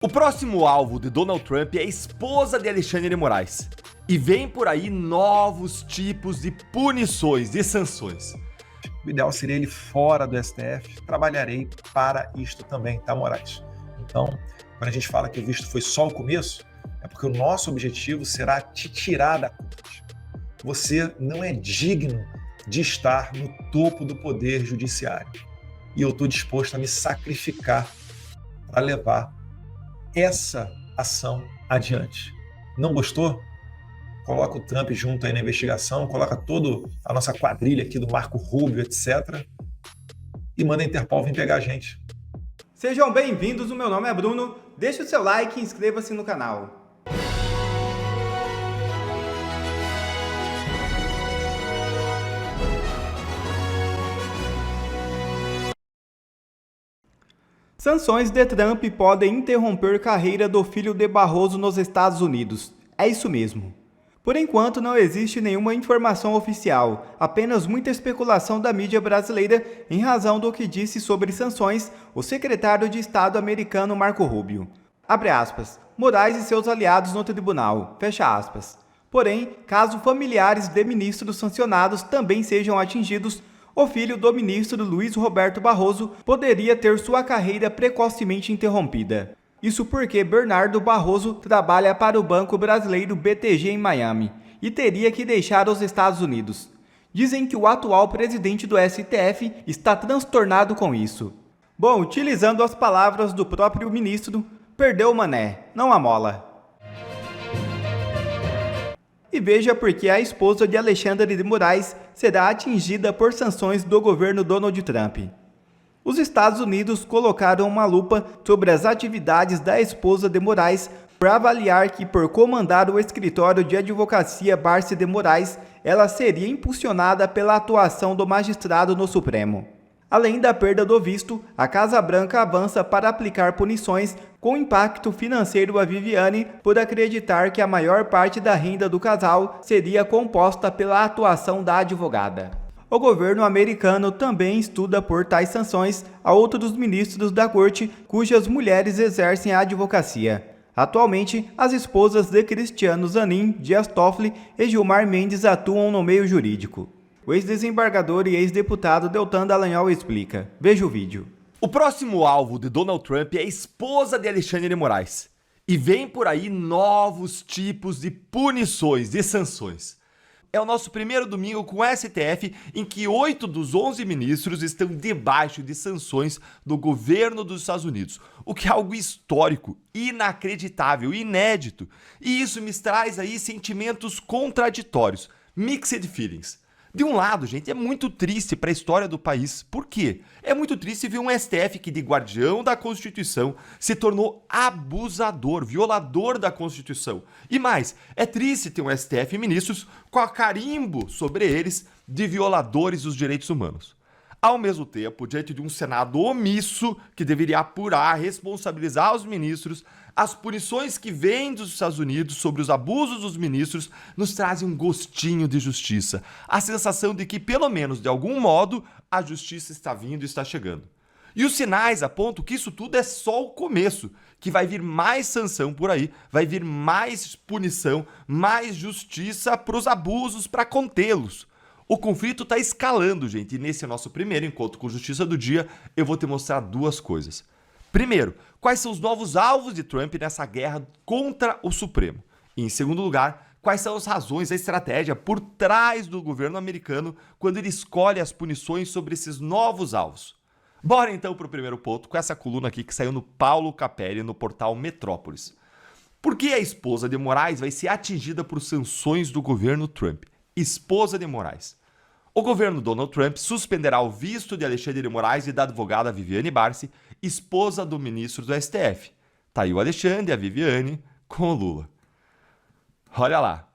O próximo alvo de Donald Trump é a esposa de Alexandre de Moraes. E vem por aí novos tipos de punições, de sanções. O ideal seria ele fora do STF. Trabalharei para isto também, tá, Moraes? Então, quando a gente fala que o visto foi só o começo, é porque o nosso objetivo será te tirar da corte. Você não é digno de estar no topo do poder judiciário. E eu estou disposto a me sacrificar para levar essa ação adiante. Não gostou? Coloca o Trump junto aí na investigação, coloca toda a nossa quadrilha aqui do Marco Rubio, etc. E manda a Interpol vir pegar a gente. Sejam bem-vindos, o meu nome é Bruno. Deixe o seu like e inscreva-se no canal. Sanções de Trump podem interromper carreira do filho de Barroso nos Estados Unidos. É isso mesmo. Por enquanto, não existe nenhuma informação oficial, apenas muita especulação da mídia brasileira em razão do que disse sobre sanções o secretário de Estado americano Marco Rubio. Abre aspas. Moraes e seus aliados no tribunal. Fecha aspas. Porém, caso familiares de ministros sancionados também sejam atingidos, o filho do ministro Luiz Roberto Barroso poderia ter sua carreira precocemente interrompida. Isso porque Bernardo Barroso trabalha para o banco brasileiro BTG em Miami e teria que deixar os Estados Unidos. Dizem que o atual presidente do STF está transtornado com isso. Bom, utilizando as palavras do próprio ministro, perdeu o mané, não a mola. E veja por que a esposa de Alexandre de Moraes será atingida por sanções do governo Donald Trump. Os Estados Unidos colocaram uma lupa sobre as atividades da esposa de Moraes para avaliar que, por comandar o escritório de advocacia Barsi de Moraes, ela seria impulsionada pela atuação do magistrado no Supremo. Além da perda do visto, a Casa Branca avança para aplicar punições com impacto financeiro a Viviane por acreditar que a maior parte da renda do casal seria composta pela atuação da advogada. O governo americano também estuda por tais sanções a outros ministros da corte cujas mulheres exercem a advocacia. Atualmente, as esposas de Cristiano Zanin, Dias Toffoli e Gilmar Mendes atuam no meio jurídico. O ex-desembargador e ex-deputado Deltan Dallagnol explica. Veja o vídeo. O próximo alvo de Donald Trump é a esposa de Alexandre de Moraes. E vem por aí novos tipos de punições, de sanções. É o nosso primeiro domingo com o STF em que 8 dos 11 ministros estão debaixo de sanções do governo dos Estados Unidos, o que é algo histórico, inacreditável, inédito. E isso me traz aí sentimentos contraditórios, mixed feelings. De um lado, gente, é muito triste para a história do país. Por quê? É muito triste ver um STF que, de guardião da Constituição, se tornou abusador, violador da Constituição. E mais, é triste ter um STF e ministros com a carimbo sobre eles de violadores dos direitos humanos. Ao mesmo tempo, diante de um Senado omisso que deveria apurar, responsabilizar os ministros, as punições que vêm dos Estados Unidos sobre os abusos dos ministros nos trazem um gostinho de justiça. A sensação de que, pelo menos de algum modo, a justiça está vindo e está chegando. E os sinais apontam que isso tudo é só o começo, que vai vir mais sanção por aí, vai vir mais punição, mais justiça para os abusos, para contê-los. O conflito está escalando, gente, e nesse nosso primeiro encontro com Justiça do Dia, eu vou te mostrar duas coisas. Primeiro, quais são os novos alvos de Trump nessa guerra contra o Supremo? E, em segundo lugar, quais são as razões, a estratégia por trás do governo americano quando ele escolhe as punições sobre esses novos alvos? Bora então para o primeiro ponto com essa coluna aqui que saiu no Paulo Capelli, no portal Metrópolis. Por que a esposa de Moraes vai ser atingida por sanções do governo Trump? Esposa de Moraes. O governo Donald Trump suspenderá o visto de Alexandre de Moraes e da advogada Viviane Barsi, esposa do ministro do STF. Tá aí o Alexandre e a Viviane com o Lula. Olha lá.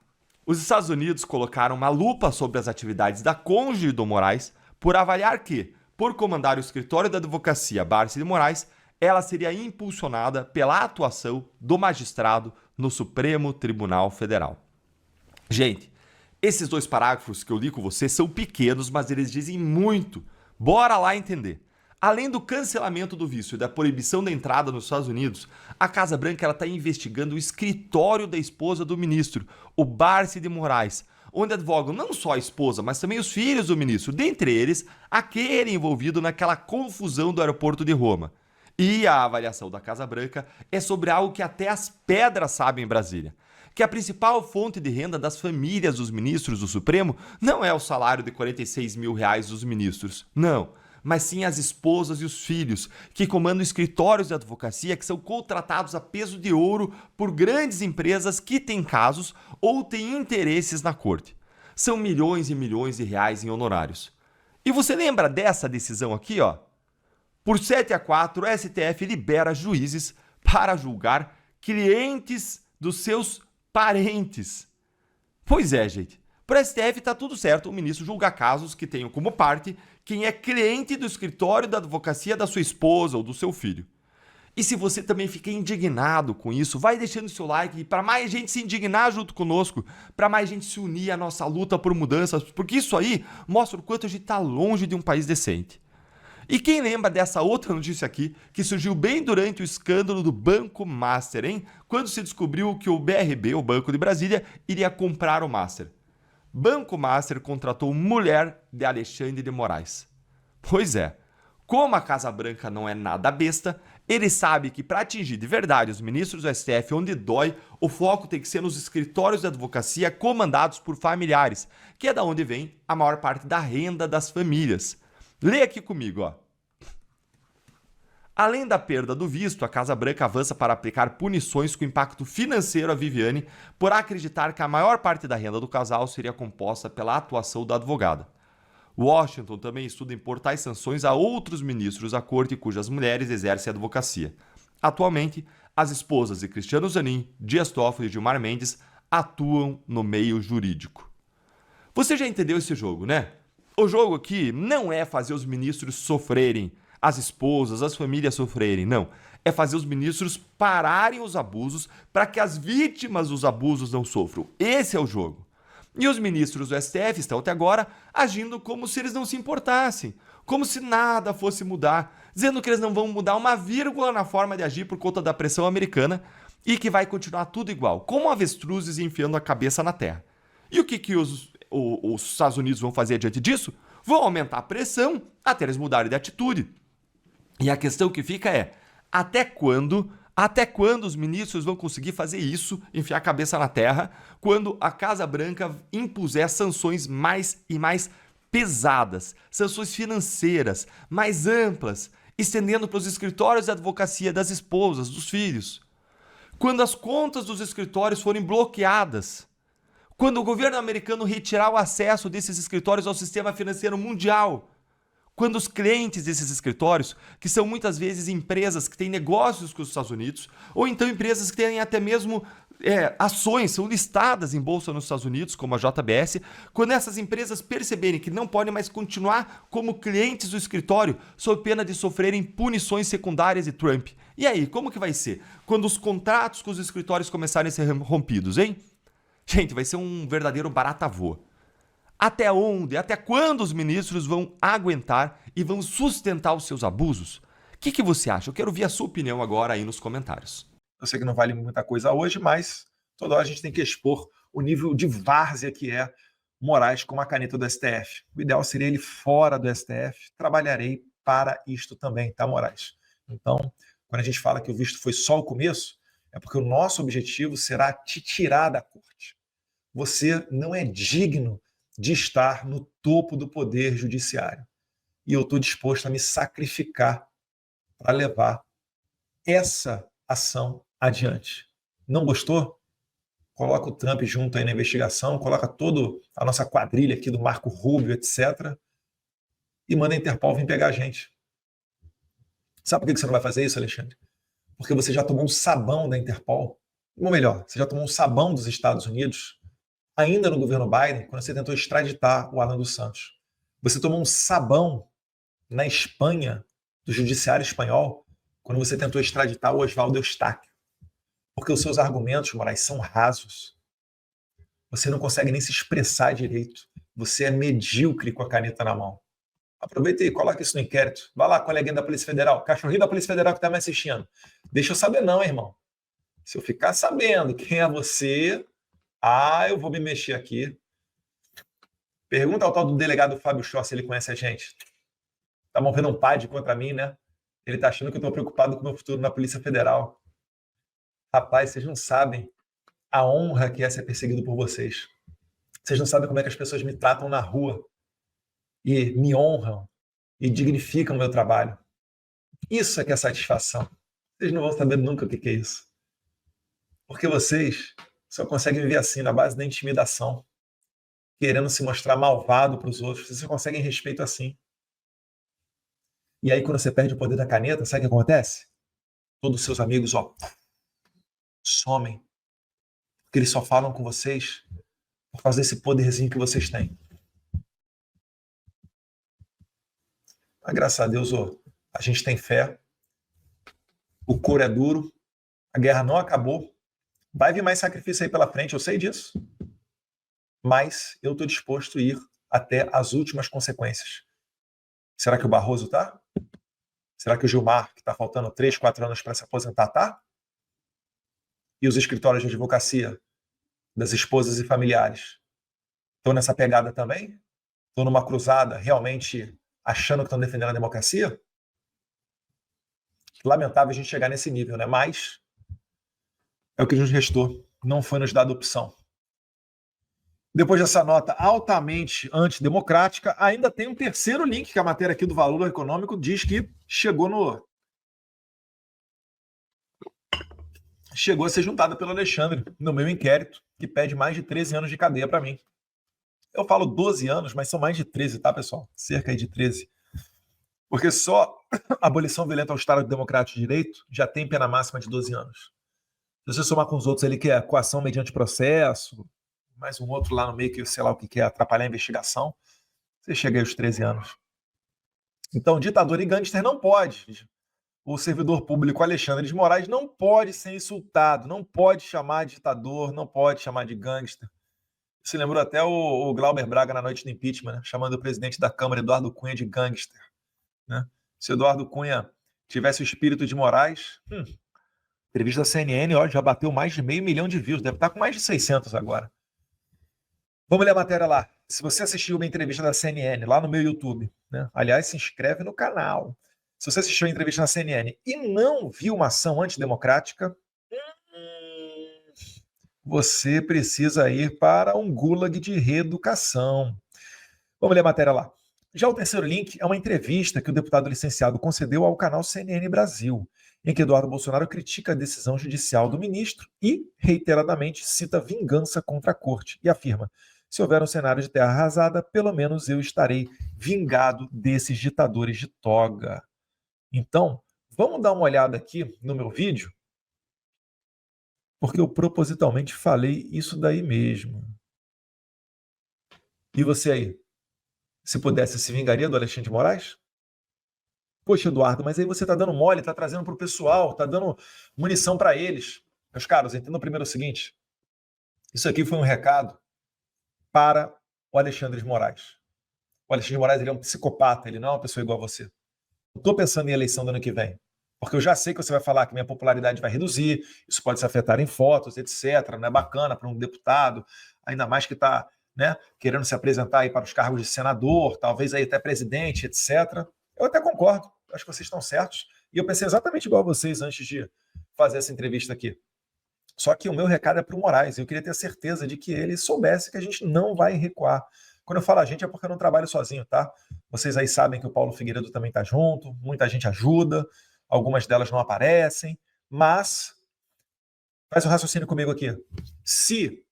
Os Estados Unidos colocaram uma lupa sobre as atividades da cônjuge do Moraes por avaliar que, por comandar o escritório da advocacia Barsi de Moraes, ela seria impulsionada pela atuação do magistrado no Supremo Tribunal Federal. Gente, esses dois parágrafos que eu li com você são pequenos, mas eles dizem muito. Bora lá entender. Além do cancelamento do visto e da proibição da entrada nos Estados Unidos, a Casa Branca está investigando o escritório da esposa do ministro, o Barcy de Moraes, onde advogam não só a esposa, mas também os filhos do ministro, dentre eles, aquele envolvido naquela confusão do aeroporto de Roma. E a avaliação da Casa Branca é sobre algo que até as pedras sabem em Brasília. Que a principal fonte de renda das famílias dos ministros do Supremo não é o salário de R$46 mil dos ministros, não, mas sim as esposas e os filhos, que comandam escritórios de advocacia que são contratados a peso de ouro por grandes empresas que têm casos ou têm interesses na corte. São milhões e milhões de reais em honorários. E você lembra dessa decisão aqui, ó? Por 7-4, o STF libera juízes para julgar clientes dos seus parentes. Pois é, gente. Para o STF está tudo certo o ministro julgar casos que tenham como parte quem é cliente do escritório da advocacia da sua esposa ou do seu filho. E se você também fica indignado com isso, vai deixando seu like para mais gente se indignar junto conosco, para mais gente se unir à nossa luta por mudanças, porque isso aí mostra o quanto a gente está longe de um país decente. E quem lembra dessa outra notícia aqui, que surgiu bem durante o escândalo do Banco Master, hein? Quando se descobriu que o BRB, o Banco de Brasília, iria comprar o Master. Banco Master contratou mulher de Alexandre de Moraes. Pois é, como a Casa Branca não é nada besta, ele sabe que para atingir de verdade os ministros do STF onde dói, o foco tem que ser nos escritórios de advocacia comandados por familiares, que é da onde vem a maior parte da renda das famílias. Lê aqui comigo, ó. Além da perda do visto, a Casa Branca avança para aplicar punições com impacto financeiro a Viviane por acreditar que a maior parte da renda do casal seria composta pela atuação da advogada. Washington também estuda impor tais sanções a outros ministros da corte cujas mulheres exercem a advocacia. Atualmente, as esposas de Cristiano Zanin, Dias Toffoli e Gilmar Mendes atuam no meio jurídico. Você já entendeu esse jogo, né? O jogo aqui não é fazer os ministros sofrerem, as esposas, as famílias sofrerem, não. É fazer os ministros pararem os abusos para que as vítimas dos abusos não sofram. Esse é o jogo. E os ministros do STF estão até agora agindo como se eles não se importassem, como se nada fosse mudar, dizendo que eles não vão mudar uma vírgula na forma de agir por conta da pressão americana e que vai continuar tudo igual, como avestruzes enfiando a cabeça na terra. E o que os Estados Unidos vão fazer diante disso? Vão aumentar a pressão até eles mudarem de atitude. E a questão que fica é, até quando os ministros vão conseguir fazer isso, enfiar a cabeça na terra, quando a Casa Branca impuser sanções mais e mais pesadas, sanções financeiras, mais amplas, estendendo para os escritórios de advocacia das esposas, dos filhos? Quando as contas dos escritórios forem bloqueadas? Quando o governo americano retirar o acesso desses escritórios ao sistema financeiro mundial? Quando os clientes desses escritórios, que são muitas vezes empresas que têm negócios com os Estados Unidos, ou então empresas que têm até mesmo ações, são listadas em bolsa nos Estados Unidos, como a JBS, quando essas empresas perceberem que não podem mais continuar como clientes do escritório, sob pena de sofrerem punições secundárias de Trump. E aí, como que vai ser? Quando os contratos com os escritórios começarem a ser rompidos, hein? Gente, vai ser um verdadeiro barata-voa. Até onde, até quando os ministros vão aguentar e vão sustentar os seus abusos? O que você acha? Eu quero ouvir a sua opinião agora aí nos comentários. Eu sei que não vale muita coisa hoje, mas toda hora a gente tem que expor o nível de várzea que é Moraes com a caneta do STF. O ideal seria ele fora do STF. Trabalharei para isto também, tá, Moraes? Então, quando a gente fala que o visto foi só o começo, é porque o nosso objetivo será te tirar da corte. Você não é digno de estar no topo do poder judiciário. E eu estou disposto a me sacrificar para levar essa ação adiante. Não gostou? Coloca o Trump junto aí na investigação, coloca toda a nossa quadrilha aqui do Marco Rubio, etc. E manda a Interpol vir pegar a gente. Sabe por que você não vai fazer isso, Alexandre? Porque você já tomou um sabão da Interpol. Ou melhor, você já tomou um sabão dos Estados Unidos, ainda no governo Biden, quando você tentou extraditar o Alan dos Santos. Você tomou um sabão na Espanha, do judiciário espanhol, quando você tentou extraditar o Oswaldo Eustáquio. Porque os seus argumentos, Moraes, são rasos. Você não consegue nem se expressar direito. Você é medíocre com a caneta na mão. Aproveita e coloca isso no inquérito. Vai lá, coleguinha da Polícia Federal, cachorrinho da Polícia Federal que está me assistindo. Deixa eu saber não, irmão. Se eu ficar sabendo quem é você, eu vou me mexer aqui. Pergunta ao tal do delegado Fábio Chó se ele conhece a gente. Tá movendo um PAD contra mim, né? Ele tá achando que eu tô preocupado com o meu futuro na Polícia Federal. Rapaz, vocês não sabem a honra que é ser perseguido por vocês. Vocês não sabem como é que as pessoas me tratam na rua e me honram e dignificam o meu trabalho. Isso é que é satisfação. Vocês não vão saber nunca o que é isso. Porque vocês só conseguem viver assim, na base da intimidação, querendo se mostrar malvado para os outros. Vocês só conseguem respeito assim. E aí, quando você perde o poder da caneta, sabe o que acontece? Todos os seus amigos, somem. Porque eles só falam com vocês por causa desse poderzinho que vocês têm. Mas, graças a Deus, a gente tem fé. O couro é duro. A guerra não acabou. Vai vir mais sacrifício aí pela frente, eu sei disso. Mas eu estou disposto a ir até as últimas consequências. Será que o Barroso tá? Será que o Gilmar, que está faltando 3, 4 anos para se aposentar, tá? E os escritórios de advocacia das esposas e familiares estão nessa pegada também? Estão numa cruzada, realmente achando que estão defendendo a democracia? Lamentável a gente chegar nesse nível, né? Mas é o que nos restou. Não foi nos dada opção. Depois dessa nota altamente antidemocrática, ainda tem um terceiro link que a matéria aqui do Valor Econômico diz que chegou a ser juntada pelo Alexandre no meu inquérito, que pede mais de 13 anos de cadeia para mim. Eu falo 12 anos, mas são mais de 13, tá, pessoal? Cerca aí de 13. Porque só a abolição violenta ao Estado Democrático de Direito já tem pena máxima de 12 anos. Se você somar com os outros ali, que é coação mediante processo, mais um outro lá no meio que sei lá o que é atrapalhar a investigação, você chega aí aos 13 anos. Então, ditador e gangster não pode. O servidor público Alexandre de Moraes não pode ser insultado, não pode chamar de ditador, não pode chamar de gangster. Isso lembrou até o Glauber Braga na noite do impeachment, né? Chamando o presidente da Câmara, Eduardo Cunha, de gangster. Né? Se Eduardo Cunha tivesse o espírito de Moraes, entrevista da CNN, já bateu mais de 500 mil de views, deve estar com mais de 600 agora. Vamos ler a matéria lá. Se você assistiu uma entrevista da CNN lá no meu YouTube, né? Aliás, se inscreve no canal. Se você assistiu a entrevista na CNN e não viu uma ação antidemocrática, você precisa ir para um gulag de reeducação. Vamos ler a matéria lá. Já o terceiro link é uma entrevista que o deputado licenciado concedeu ao canal CNN Brasil, em que Eduardo Bolsonaro critica a decisão judicial do ministro e, reiteradamente, cita vingança contra a corte e afirma: se houver um cenário de terra arrasada, pelo menos eu estarei vingado desses ditadores de toga. Então, vamos dar uma olhada aqui no meu vídeo, porque eu propositalmente falei isso daí mesmo. E você aí? Se pudesse, se vingaria do Alexandre de Moraes? Poxa, Eduardo, mas aí você está dando mole, está trazendo para o pessoal, está dando munição para eles. Meus caros, entendam primeiro o seguinte. Isso aqui foi um recado para o Alexandre de Moraes. O Alexandre de Moraes, ele é um psicopata, ele não é uma pessoa igual a você. Eu estou pensando em eleição do ano que vem, porque eu já sei que você vai falar que minha popularidade vai reduzir, isso pode se afetar em fotos, etc. Não é bacana para um deputado, ainda mais que está, né, querendo se apresentar aí para os cargos de senador, talvez aí até presidente, etc. Eu até concordo, acho que vocês estão certos, e eu pensei exatamente igual a vocês antes de fazer essa entrevista aqui. Só que o meu recado é para o Moraes, eu queria ter certeza de que ele soubesse que a gente não vai recuar. Quando eu falo a gente é porque eu não trabalho sozinho, tá? Vocês aí sabem que o Paulo Figueiredo também está junto, muita gente ajuda, algumas delas não aparecem, mas faz um raciocínio comigo aqui. Se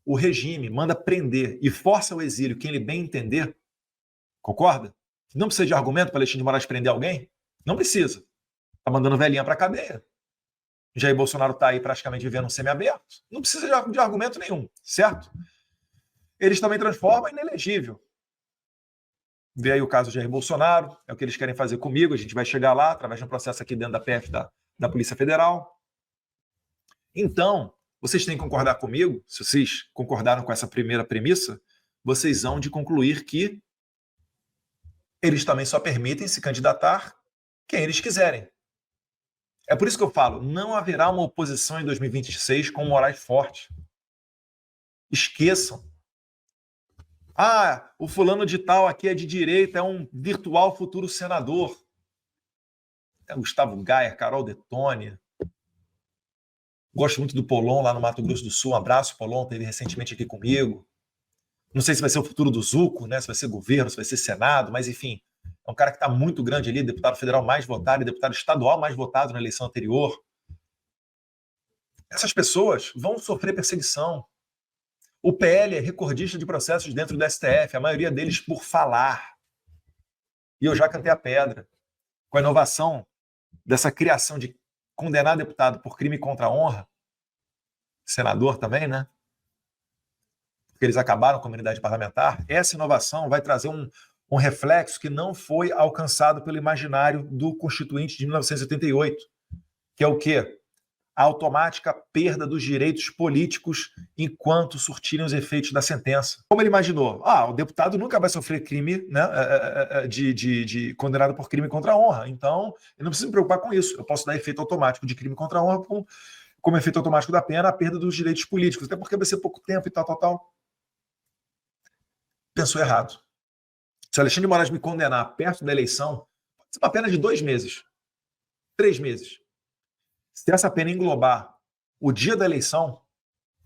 o regime manda prender e força o exílio quem ele bem entender, concorda? Não precisa de argumento para Alexandre de Moraes prender alguém? Não precisa. Está mandando velhinha para a cadeia. Jair Bolsonaro está aí praticamente vivendo um semiaberto. Não precisa de argumento nenhum, certo? Eles também transformam em inelegível. Vê aí o caso de Jair Bolsonaro, é o que eles querem fazer comigo, a gente vai chegar lá, através de um processo aqui dentro da PF da Polícia Federal. Então, vocês têm que concordar comigo, se vocês concordaram com essa primeira premissa, vocês vão de concluir que eles também só permitem se candidatar quem eles quiserem. É por isso que eu falo, não haverá uma oposição em 2026 com Moraes forte. Esqueçam. Ah, o fulano de tal aqui é de direita, é um virtual futuro senador. É Gustavo Gayer, Carol Detone. Gosto muito do Polon lá no Mato Grosso do Sul. Um abraço, Polon, esteve recentemente aqui comigo. Não sei se vai ser o futuro do Zuco, né? Se vai ser governo, se vai ser Senado, mas enfim, é um cara que está muito grande ali, deputado federal mais votado e deputado estadual mais votado na eleição anterior. Essas pessoas vão sofrer perseguição. O PL é recordista de processos dentro do STF, a maioria deles por falar. E eu já cantei a pedra. Com a inovação dessa criação de condenar deputado por crime contra a honra, senador também, né? Porque eles acabaram com a imunidade parlamentar, essa inovação vai trazer um reflexo que não foi alcançado pelo imaginário do Constituinte de 1988, que é o quê? A automática perda dos direitos políticos enquanto surtirem os efeitos da sentença. Como ele imaginou? O deputado nunca vai sofrer crime, né, de condenado por crime contra a honra, então eu não preciso me preocupar com isso. Eu posso dar efeito automático de crime contra a honra como efeito automático da pena a perda dos direitos políticos, até porque vai ser pouco tempo e tal. Pensou errado. Se o Alexandre de Moraes me condenar perto da eleição, pode ser uma pena de 2 meses, 3 meses. Se essa pena englobar o dia da eleição,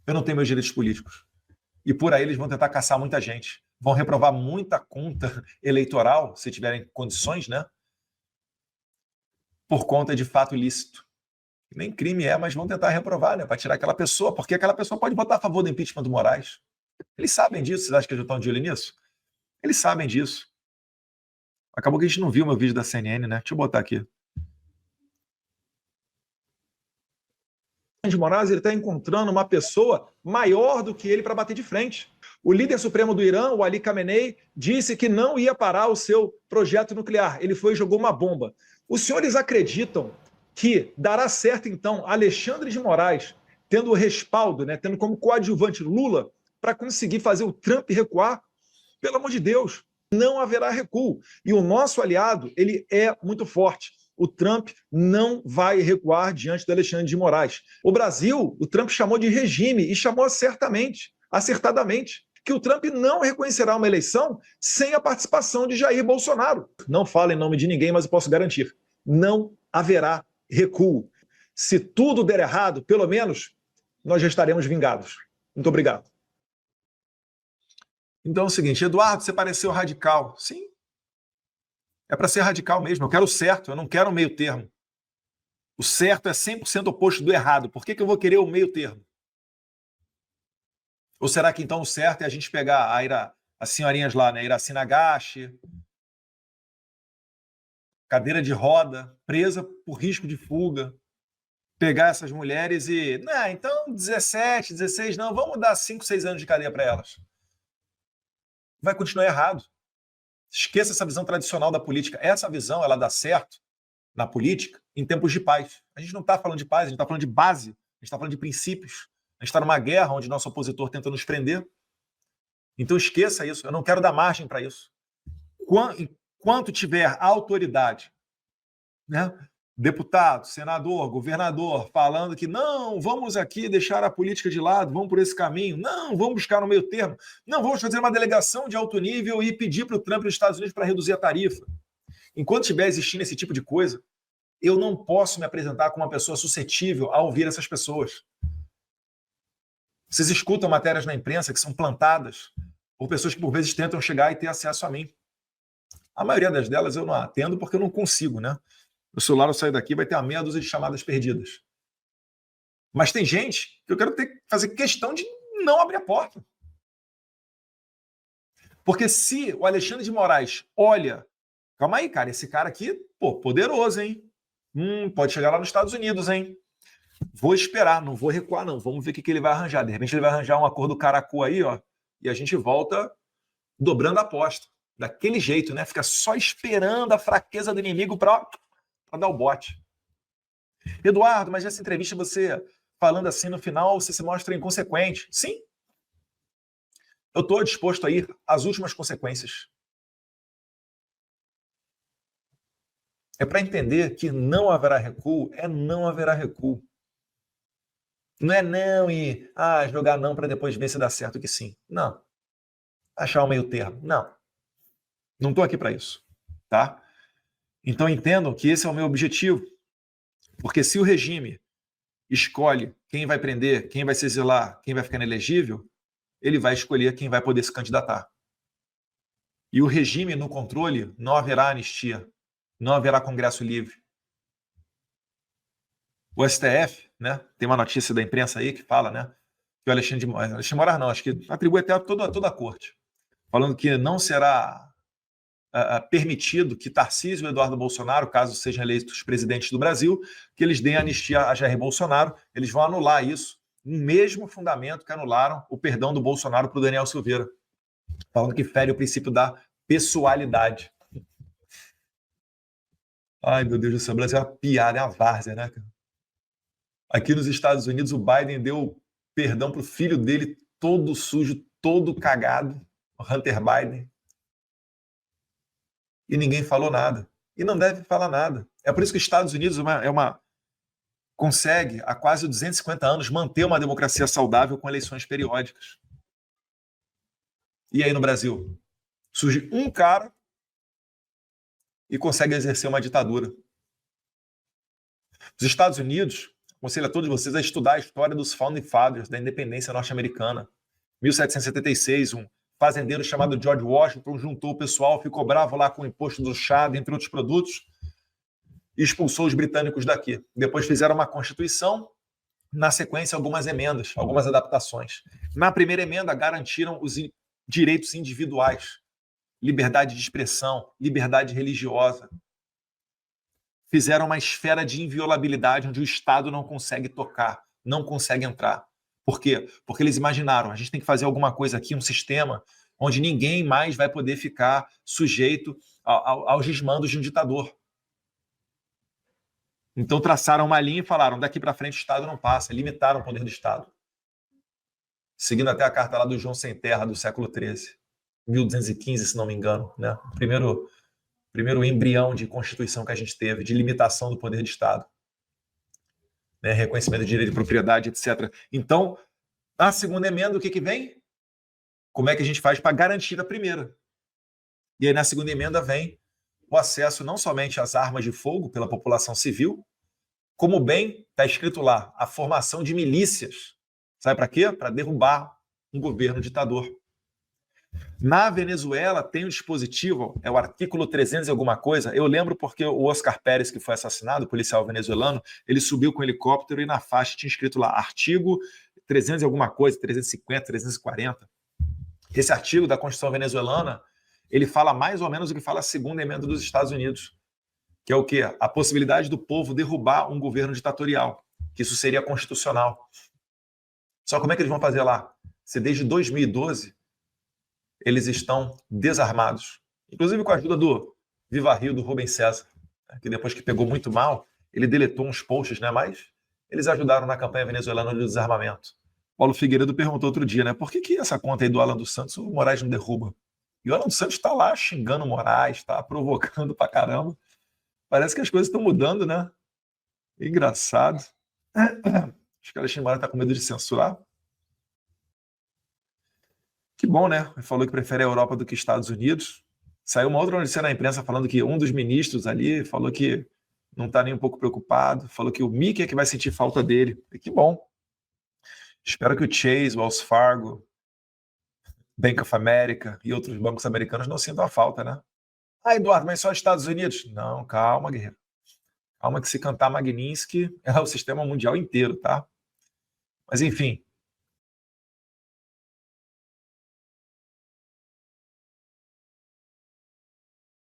eu não tenho meus direitos políticos. E por aí eles vão tentar caçar muita gente. Vão reprovar muita conta eleitoral, se tiverem condições, né? Por conta de fato ilícito. Nem crime é, mas vão tentar reprovar, né? Para tirar aquela pessoa, porque aquela pessoa pode votar a favor do impeachment do Moraes. Eles sabem disso. Vocês acham que eles já estão de olho nisso? Eles sabem disso. Acabou que a gente não viu meu vídeo da CNN, né? Deixa eu botar aqui. De Moraes, ele está encontrando uma pessoa maior do que ele para bater de frente. O líder supremo do Irã, o Ali Khamenei, disse que não ia parar o seu projeto nuclear. Ele foi e jogou uma bomba. Os senhores acreditam que dará certo, então, Alexandre de Moraes, tendo o respaldo, né, tendo como coadjuvante Lula, para conseguir fazer o Trump recuar? Pelo amor de Deus, não haverá recuo. E o nosso aliado, ele é muito forte. O Trump não vai recuar diante do Alexandre de Moraes. O Brasil, o Trump chamou de regime e chamou acertadamente, que o Trump não reconhecerá uma eleição sem a participação de Jair Bolsonaro. Não falo em nome de ninguém, mas eu posso garantir, não haverá recuo. Se tudo der errado, pelo menos, nós já estaremos vingados. Muito obrigado. Então é o seguinte, Eduardo, você pareceu radical. Sim. É para ser radical mesmo. Eu quero o certo, eu não quero o meio termo. O certo é 100% oposto do errado. Por que eu vou querer o meio termo? Ou será que então o certo é a gente pegar as senhorinhas lá, né? Iraci Nagashi, cadeira de roda, presa por risco de fuga, pegar essas mulheres e... Não, então 17, 16, não, vamos dar 5, 6 anos de cadeia para elas. Vai continuar errado. Esqueça essa visão tradicional da política. Essa visão, ela dá certo na política em tempos de paz. A gente não está falando de paz, a gente está falando de base, a gente está falando de princípios. A gente está numa guerra onde nosso opositor tenta nos prender. Então esqueça isso, eu não quero dar margem para isso. Enquanto tiver autoridade, né? Deputado, senador, governador, falando que não, vamos aqui deixar a política de lado, vamos por esse caminho, não, vamos buscar no meio termo, não, vamos fazer uma delegação de alto nível e pedir para o Trump nos Estados Unidos para reduzir a tarifa. Enquanto estiver existindo esse tipo de coisa, eu não posso me apresentar como uma pessoa suscetível a ouvir essas pessoas. Vocês escutam matérias na imprensa que são plantadas por pessoas que por vezes tentam chegar e ter acesso a mim. A maioria das delas eu não atendo porque eu não consigo, né? O celular, eu saio daqui, vai ter uma meia dúzia de chamadas perdidas. Mas tem gente que eu quero fazer questão de não abrir a porta. Porque se o Alexandre de Moraes olha... Calma aí, cara, esse cara aqui, pô, poderoso, hein? Pode chegar lá nos Estados Unidos, hein? Vou esperar, não vou recuar, não. Vamos ver o que ele vai arranjar. De repente ele vai arranjar um acordo caracu aí, ó, e a gente volta dobrando a aposta. Daquele jeito, né? Fica só esperando a fraqueza do inimigo para dar o bote. Eduardo, mas nessa entrevista você falando assim no final, você se mostra inconsequente. Sim. Eu estou disposto a ir às últimas consequências. É para entender que não haverá recuo, não haverá recuo. Não é não e jogar não para depois ver se dá certo que sim. Não. Achar um meio termo. Não. Não estou aqui para isso. Tá? Então entendam que esse é o meu objetivo. Porque se o regime escolhe quem vai prender, quem vai se exilar, quem vai ficar inelegível, ele vai escolher quem vai poder se candidatar. E o regime no controle, não haverá anistia, não haverá Congresso livre. O STF, né, tem uma notícia da imprensa aí que fala, né, que o Alexandre de Moraes não, acho que atribui até toda a corte, falando que não será permitido que Tarcísio e Eduardo Bolsonaro, caso sejam eleitos presidentes do Brasil, que eles deem anistia a Jair Bolsonaro, eles vão anular isso, no mesmo fundamento que anularam o perdão do Bolsonaro para o Daniel Silveira, falando que fere o princípio da pessoalidade. Ai, meu Deus do céu, o Brasil é uma piada, é uma várzea, né? Aqui nos Estados Unidos, o Biden deu perdão para o filho dele, todo sujo, todo cagado, o Hunter Biden. E ninguém falou nada. E não deve falar nada. É por isso que os Estados Unidos consegue, há quase 250 anos, manter uma democracia saudável com eleições periódicas. E aí no Brasil? Surge um cara e consegue exercer uma ditadura. Os Estados Unidos, aconselho a todos vocês a estudar a história dos Founding Fathers, da independência norte-americana. 1776, um fazendeiro chamado George Washington juntou o pessoal, ficou bravo lá com o imposto do chá, entre outros produtos, e expulsou os britânicos daqui. Depois fizeram uma constituição, na sequência algumas emendas, algumas adaptações. Na primeira emenda garantiram os direitos individuais, liberdade de expressão, liberdade religiosa. Fizeram uma esfera de inviolabilidade onde o Estado não consegue tocar, não consegue entrar. Por quê? Porque eles imaginaram, a gente tem que fazer alguma coisa aqui, um sistema onde ninguém mais vai poder ficar sujeito aos desmandos de um ditador. Então traçaram uma linha e falaram, daqui para frente o Estado não passa, limitaram o poder do Estado. Seguindo até a carta lá do João Sem Terra, do século XIII, 1215, se não me engano, né? O primeiro embrião de Constituição que a gente teve, de limitação do poder do Estado. Né, reconhecimento de direito de propriedade, etc. Então, na segunda emenda, o que vem? Como é que a gente faz para garantir a primeira? E aí, na segunda emenda, vem o acesso não somente às armas de fogo pela população civil, como bem está escrito lá, a formação de milícias. Sabe para quê? Para derrubar um governo ditador. Na Venezuela tem um dispositivo, é o artículo 300 e alguma coisa. Eu lembro porque o Oscar Pérez, que foi assassinado, policial venezuelano, ele subiu com um helicóptero e na faixa tinha escrito lá, artigo 300 e alguma coisa, 350, 340. Esse artigo da Constituição venezuelana, ele fala mais ou menos o que fala a segunda emenda dos Estados Unidos, que é o quê? A possibilidade do povo derrubar um governo ditatorial, que isso seria constitucional. Só como é que eles vão fazer lá? Se desde 2012 eles estão desarmados. Inclusive com a ajuda do Viva Rio, do Rubem César, que depois que pegou muito mal, ele deletou uns posts, né? Mas eles ajudaram na campanha venezuelana de desarmamento. Paulo Figueiredo perguntou outro dia, né? Por que essa conta aí do Alan dos Santos o Moraes não derruba? E o Alan dos Santos está lá xingando o Moraes, está provocando pra caramba. Parece que as coisas estão mudando, né? Engraçado. Acho que o Alexandre Moraes está com medo de censurar. Que bom, né? Ele falou que prefere a Europa do que Estados Unidos. Saiu uma outra notícia na imprensa falando que um dos ministros ali falou que não está nem um pouco preocupado, falou que o Mickey é que vai sentir falta dele. E que bom. Espero que o Chase, o Wells Fargo, Bank of America e outros bancos americanos não sintam a falta, né? Eduardo, mas só Estados Unidos? Não, calma, guerreiro. Calma que se cantar Magnitsky é o sistema mundial inteiro, tá? Mas enfim,